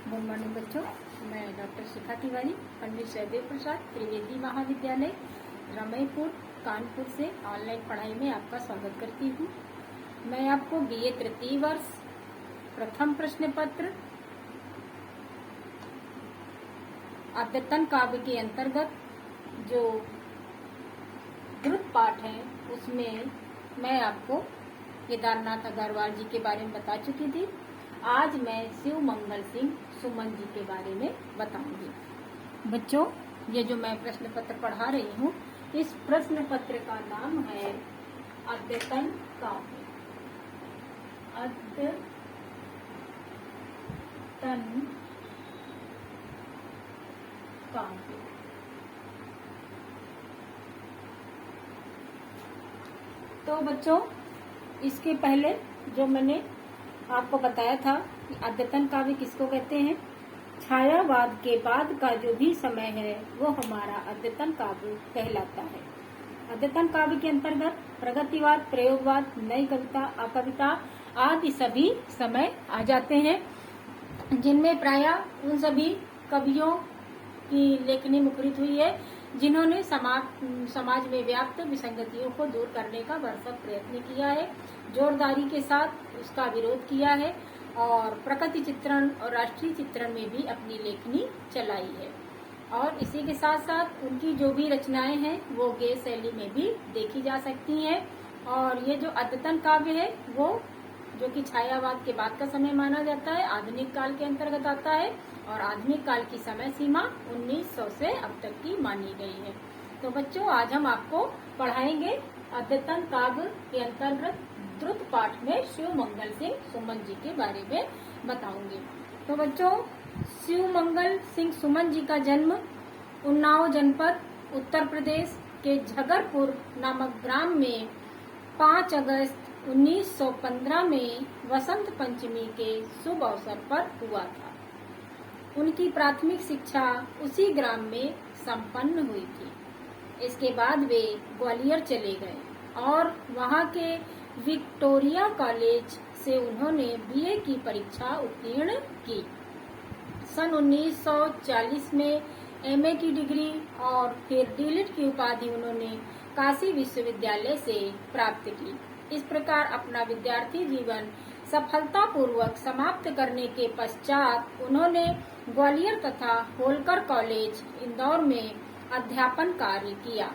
Good morning बच्चों, मैं doctor शिखा तिवारी, पंडित सहदेव प्रसाद त्रिवेदी महाविद्यालय रमईपुर कानपुर से ऑनलाइन पढ़ाई में आपका स्वागत करती हूँ। मैं आपको बीए तृतीय वर्ष प्रथम प्रश्न पत्र अद्यतन काव्य के अंतर्गत जो द्रुत पाठ है उसमें मैं आपको केदारनाथ अग्रवाल जी के बारे में बता चुकी थी। आज मैं शिव मंगल सिंह सुमन जी के बारे में बताऊंगी। बच्चों, ये जो मैं प्रश्न पत्र पढ़ा रही हूँ, इस प्रश्न पत्र का नाम है अद्यतन काव्य। अद्यतन काव्य। तो बच्चों, इसके पहले जो मैंने आपको बताया था कि अद्यतन काव्य किसको कहते हैं। छायावाद के बाद का जो भी समय है वो हमारा अद्यतन काव्य कहलाता है। अद्यतन काव्य के अंतर्गत प्रगतिवाद, प्रयोगवाद, नई कविता, अकविता आदि सभी समय आ जाते हैं, जिनमें प्रायः उन सभी कवियों की लेखनी मुखरित हुई है जिन्होंने समाज में व्याप्त विसंगतियों को दूर करने का भरसक प्रयत्न किया है, जोरदारी के साथ उसका विरोध किया है और प्रकृति चित्रण और राष्ट्रीय चित्रण में भी अपनी लेखनी चलाई है। और इसी के साथ साथ उनकी जो भी रचनाएं हैं वो गेय शैली में भी देखी जा सकती हैं। और ये जो अद्यतन काव्य है वो जो कि छायावाद के बाद का समय माना जाता है, आधुनिक काल के अंतर्गत आता है और आधुनिक काल की समय सीमा 1900 से अब तक की मानी गई है। तो बच्चों, आज हम आपको पढ़ाएंगे अद्यतन काव्य के अंतर्गत द्रुत पाठ में शिव मंगल सिंह सुमन जी के बारे में बताऊंगी। तो बच्चों, शिव मंगल सिंह सुमन जी का जन्म उन्नाव जनपद उत्तर प्रदेश के झगरपुर नामक ग्राम में 5 अगस्त 1915 में वसंत पंचमी के शुभ अवसर पर हुआ था। उनकी प्राथमिक शिक्षा उसी ग्राम में संपन्न हुई थी। इसके बाद वे ग्वालियर चले गए और वहां के विक्टोरिया कॉलेज से उन्होंने बीए की परीक्षा उत्तीर्ण की। सन 1940 में एमए की डिग्री और फिर डीलिट की उपाधि उन्होंने काशी विश्वविद्यालय से प्राप्त की। इस प्रकार अपना विद्यार्थी जीवन सफलतापूर्वक समाप्त करने के पश्चात उन्होंने ग्वालियर तथा होलकर कॉलेज इंदौर में अध्यापन कार्य किया।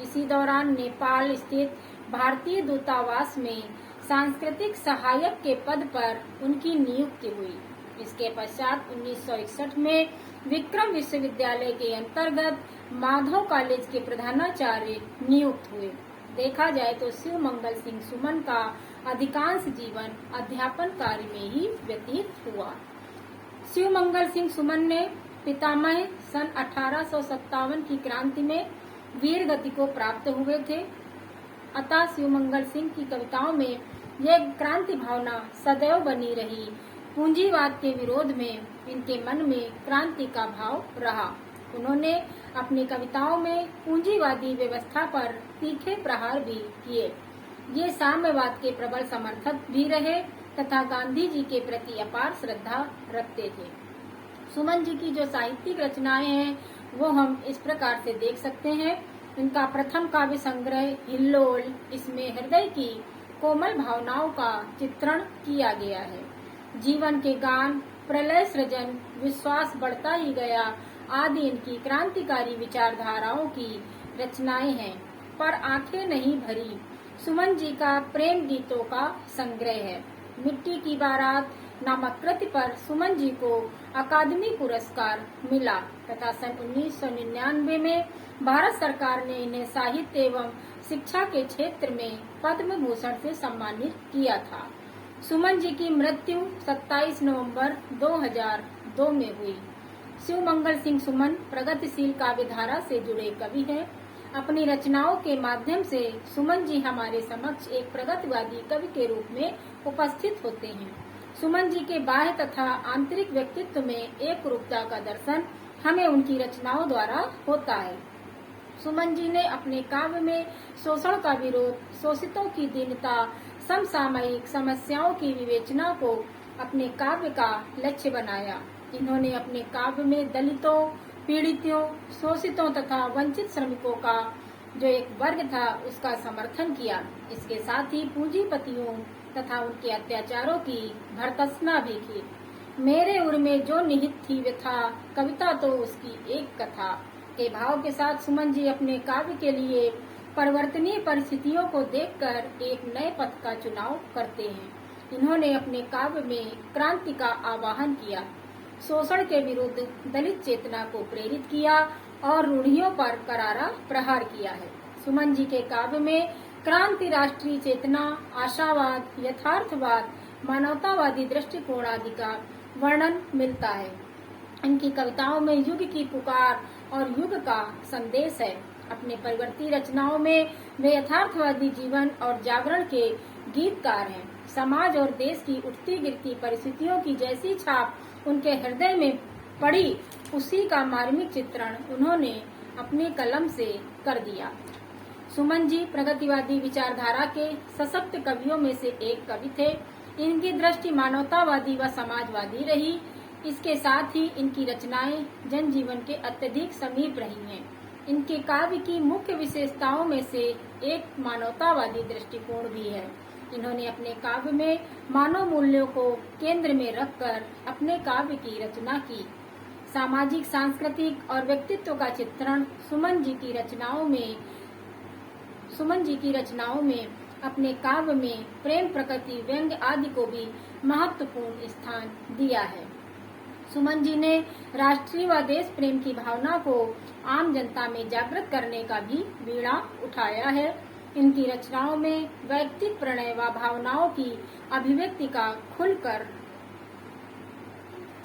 इसी दौरान नेपाल स्थित भारतीय दूतावास में सांस्कृतिक सहायक के पद पर उनकी नियुक्ति हुई। इसके पश्चात 1961 में विक्रम विश्वविद्यालय के अंतर्गत माधव कॉलेज के प्रधानाचार्य नियुक्त हुए। देखा जाए तो शिव मंगल सिंह सुमन का अधिकांश जीवन अध्यापन कार्य में ही व्यतीत हुआ। शिव मंगल सिंह सुमन ने पितामह सन 1857 की क्रांति में वीर गति को प्राप्त हुए थे। अतः शिव मंगल सिंह की कविताओं में यह क्रांति भावना सदैव बनी रही। पूंजीवाद के विरोध में इनके मन में क्रांति का भाव रहा। उन्होंने अपनी कविताओं में पूंजीवादी व्यवस्था पर तीखे प्रहार भी किए। ये साम्यवाद के प्रबल समर्थक भी रहे तथा गांधी जी के प्रति अपार श्रद्धा रखते थे। सुमन जी की जो साहित्यिक रचनाएं हैं वो हम इस प्रकार से देख सकते हैं। इनका प्रथम काव्य संग्रह हिल्लोल, इसमें हृदय की कोमल भावनाओं का चित्रण किया गया है। जीवन के गान, प्रलय सृजन, विश्वास बढ़ता ही गया आदि इनकी क्रांतिकारी विचारधाराओं की रचनाएं हैं। पर आंखें नहीं भरी सुमन जी का प्रेम गीतों का संग्रह है। मिट्टी की बारात नामक कृति पर सुमन जी को अकादमी पुरस्कार मिला तथा सन 1999 में भारत सरकार ने इन्हें साहित्य एवं शिक्षा के क्षेत्र में पद्म भूषण से सम्मानित किया था। सुमन जी की मृत्यु 27 नवंबर 2002 में हुई। शिव मंगल सिंह सुमन प्रगतिशील काव्यधारा से जुड़े कवि हैं। अपनी रचनाओं के माध्यम से सुमन जी हमारे समक्ष एक प्रगतिवादी कवि के रूप में उपस्थित होते हैं। सुमन जी के बाह्य तथा आंतरिक व्यक्तित्व में एक रूपता का दर्शन हमें उनकी रचनाओं द्वारा होता है। सुमन जी ने अपने काव्य में शोषण का विरोध, शोषितों की दीनता, समसामयिक समस्याओं की विवेचना को अपने काव्य का लक्ष्य बनाया। इन्होंने अपने काव्य में दलितों, पीड़ितों, शोषितों तथा वंचित श्रमिकों का जो एक वर्ग था उसका समर्थन किया। इसके साथ ही पूंजीपतियों तथा उनके अत्याचारों की भर्त्सना भी की। मेरे उर में जो निहित थी व्यथा, कविता तो उसकी एक कथा के भाव के साथ सुमन जी अपने काव्य के लिए परिवर्तनीय परिस्थितियों को देखकर एक नए पथ का चुनाव करते हैं। इन्होंने अपने काव्य में क्रांति का आह्वान किया, शोषण के विरुद्ध दलित चेतना को प्रेरित किया और रूढ़ियों पर करारा प्रहार किया है। सुमन जी के काव्य में क्रांति, राष्ट्रीय चेतना, आशावाद, यथार्थवाद, मानवतावादी दृष्टिकोण आदि का वर्णन मिलता है। इनकी कविताओं में युग की पुकार और युग का संदेश है। अपने परिवर्ती रचनाओं में वे यथार्थवादी जीवन और जागरण के गीतकार हैं। समाज और देश की उठती गिरती परिस्थितियों की जैसी छाप उनके हृदय में पड़ी, उसी का मार्मिक चित्रण उन्होंने अपनी कलम से कर दिया। सुमन जी प्रगतिवादी विचारधारा के सशक्त कवियों में से एक कवि थे। इनकी दृष्टि मानवतावादी व समाजवादी रही। इसके साथ ही इनकी रचनाएं जनजीवन के अत्यधिक समीप रही हैं। इनके काव्य की मुख्य विशेषताओं में से एक मानवतावादी दृष्टिकोण भी है। इन्होंने अपने काव्य में मानव मूल्यों को केंद्र में रखकर अपने काव्य की रचना की। सामाजिक, सांस्कृतिक और व्यक्तित्व का चित्रण सुमन जी की रचनाओं में अपने काव्य में प्रेम, प्रकृति, व्यंग्य आदि को भी महत्वपूर्ण स्थान दिया है। सुमन जी ने राष्ट्रीय व देश प्रेम की भावना को आम जनता में जागृत करने का भी बीड़ा उठाया है। इनकी रचनाओं में वैयक्तिक प्रणय व भावनाओं की अभिव्यक्ति का खुलकर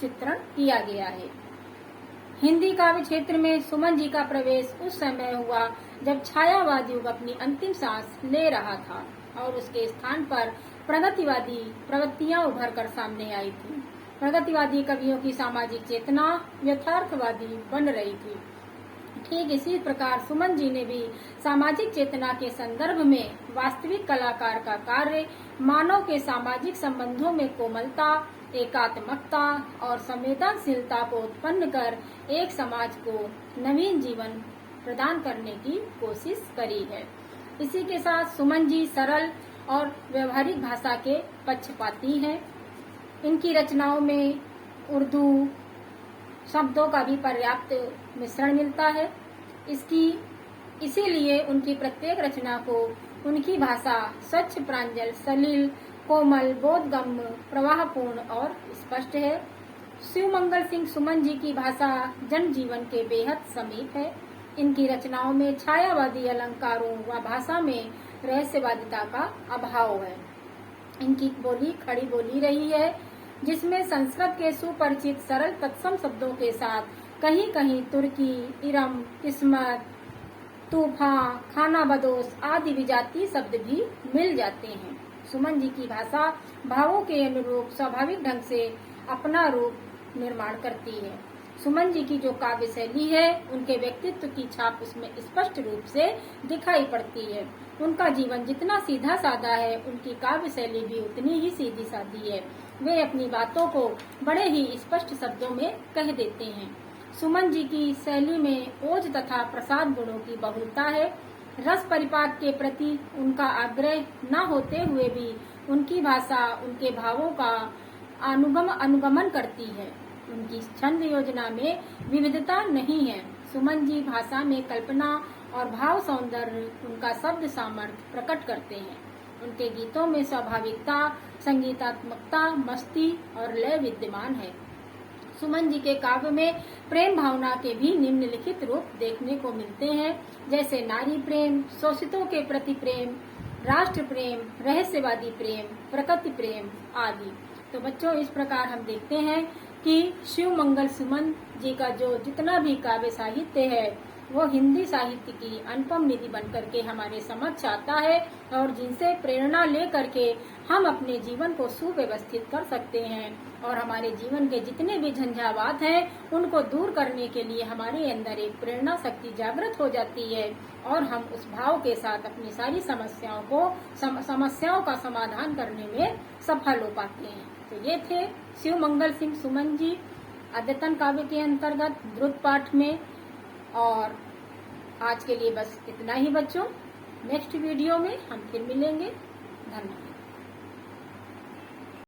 चित्रण किया गया है। हिंदी काव्य क्षेत्र में सुमन जी का प्रवेश उस समय हुआ जब छायावाद युग अपनी अंतिम सांस ले रहा था और उसके स्थान पर प्रगतिवादी प्रवृत्तियां उभर कर सामने आई थी। प्रगतिवादी कवियों की सामाजिक चेतना यथार्थवादी बन रही थी। ठीक इसी प्रकार सुमन जी ने भी सामाजिक चेतना के संदर्भ में वास्तविक कलाकार का कार्य मानव के सामाजिक संबंधों में कोमलता, एकात्मकता और संवेदनशीलता को उत्पन्न कर एक समाज को नवीन जीवन प्रदान करने की कोशिश करी है। इसी के साथ सुमन जी सरल और व्यवहारिक भाषा के पक्षपाती हैं। इनकी रचनाओं में उर्दू शब्दों का भी पर्याप्त मिश्रण मिलता है। इसीलिए उनकी प्रत्येक रचना को उनकी भाषा स्वच्छ, प्रांजल, सलील, कोमल, बोधगम्य, प्रवाहपूर्ण और स्पष्ट है। शिवमंगल सिंह सुमन जी की भाषा जनजीवन के बेहद समीप है। इनकी रचनाओं में छायावादी अलंकारों व भाषा में रहस्यवादिता का अभाव है। इनकी बोली खड़ी बोली रही है, जिसमें संस्कृत के सुपरिचित सरल तत्सम शब्दों के साथ कहीं कहीं तुर्की, इरम, किस्मत, तूफान, खाना बदोश आदि विजातीय शब्द भी मिल जाते हैं। सुमन जी की भाषा भावों के अनुरूप स्वाभाविक ढंग से अपना रूप निर्माण करती है। सुमन जी की जो काव्य शैली है, उनके व्यक्तित्व की छाप उसमें स्पष्ट रूप से दिखाई पड़ती है। उनका जीवन जितना सीधा साधा है, उनकी काव्य शैली भी उतनी ही सीधी सादी है। वे अपनी बातों को बड़े ही स्पष्ट शब्दों में कह देते हैं। सुमन जी की शैली में ओज तथा प्रसाद गुणों की बहुलता है। रस परिपाक के प्रति उनका आग्रह न होते हुए भी उनकी भाषा उनके भावों का अनुगमन करती है। उनकी छंद योजना में विविधता नहीं है। सुमन जी भाषा में कल्पना और भाव सौंदर्य उनका शब्द सामर्थ्य प्रकट करते हैं। उनके गीतों में स्वाभाविकता, संगीतात्मकता, मस्ती और लय विद्यमान है। सुमन जी के काव्य में प्रेम भावना के भी निम्नलिखित रूप देखने को मिलते हैं, जैसे नारी प्रेम, शोषितों के प्रति प्रेम, राष्ट्र प्रेम, रहस्यवादी प्रेम, प्रकृति प्रेम आदि। तो बच्चों, इस प्रकार हम देखते हैं कि शिवमंगल सुमन जी का जो जितना भी काव्य साहित्य है, वो हिंदी साहित्य की अनुपम निधि बनकर के हमारे समक्ष आता है और जिनसे प्रेरणा ले करके हम अपने जीवन को सुव्यवस्थित कर सकते हैं और हमारे जीवन के जितने भी झंझावात हैं, उनको दूर करने के लिए हमारे अंदर एक प्रेरणा शक्ति जागृत हो जाती है और हम उस भाव के साथ अपनी सारी समस्याओं का समाधान करने में सफल हो पाते हैं। तो ये थे शिवमंगल सिंह सुमन जी, अद्यतन काव्य के अंतर्गत द्रुत पाठ में। और आज के लिए बस इतना ही बच्चों। नेक्स्ट वीडियो में हम फिर मिलेंगे। धन्यवाद।